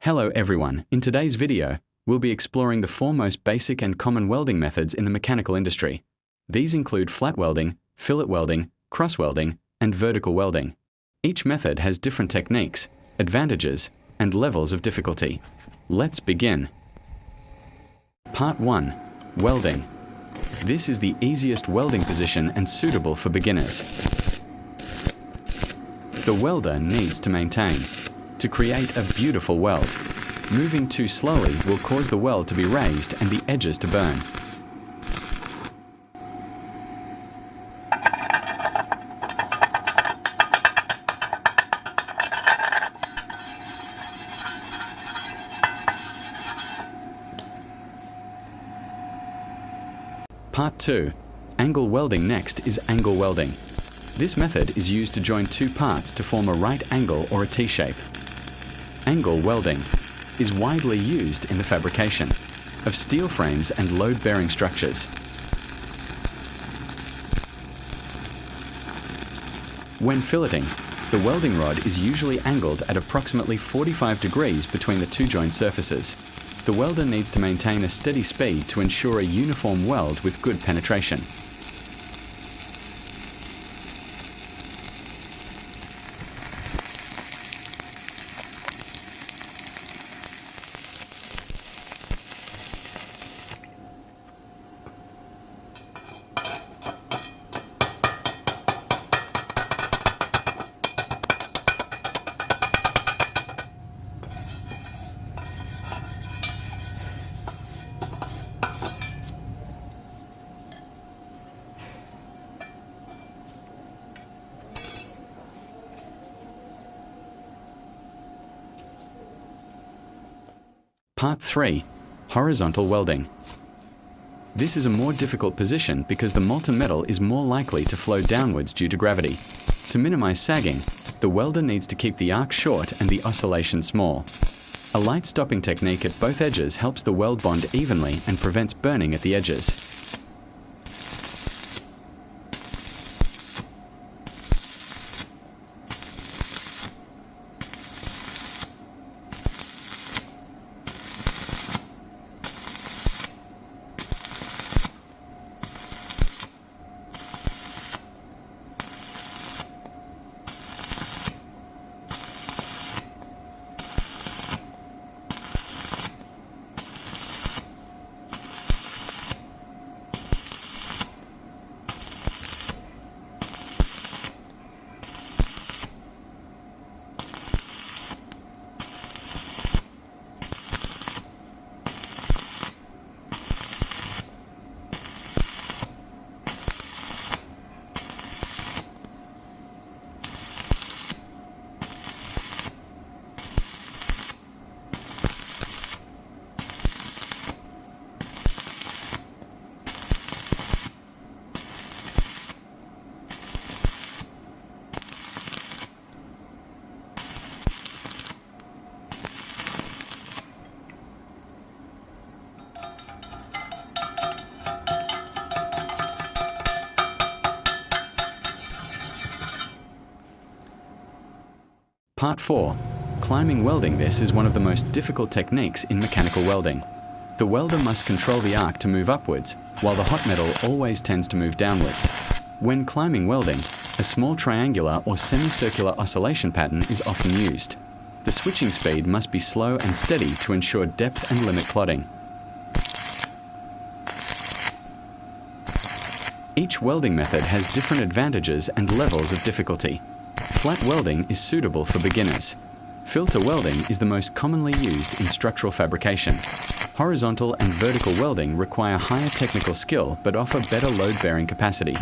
Hello everyone, in today's video, we'll be exploring the four most basic and common welding methods in the mechanical industry. These include flat welding, fillet welding, cross welding, and vertical welding. Each method has different techniques, advantages, and levels of difficulty. Let's begin. Part 1. Welding. This is the easiest welding position and suitable for beginners. The welder needs to maintain. To create a beautiful weld, moving too slowly will cause the weld to be raised and the edges to burn. Part 2. Angle welding. Next is angle welding. This method is used to join two parts to form a right angle or a T-shape. Angle welding is widely used in the fabrication of steel frames and load-bearing structures. When filleting, the welding rod is usually angled at approximately 45 degrees between the two joint surfaces. The welder needs to maintain a steady speed to ensure a uniform weld with good penetration. Part 3. Horizontal welding. This is a more difficult position because the molten metal is more likely to flow downwards due to gravity. To minimize sagging, the welder needs to keep the arc short and the oscillation small. A light stopping technique at both edges helps the weld bond evenly and prevents burning at the edges. Part 4. Climbing welding. This is one of the most difficult techniques in mechanical welding. The welder must control the arc to move upwards, while the hot metal always tends to move downwards. When climbing welding, a small triangular or semicircular oscillation pattern is often used. The switching speed must be slow and steady to ensure depth and limit clodding. Each welding method has different advantages and levels of difficulty. Flat welding is suitable for beginners. Filter welding is the most commonly used in structural fabrication. Horizontal and vertical welding require higher technical skill but offer better load-bearing capacity.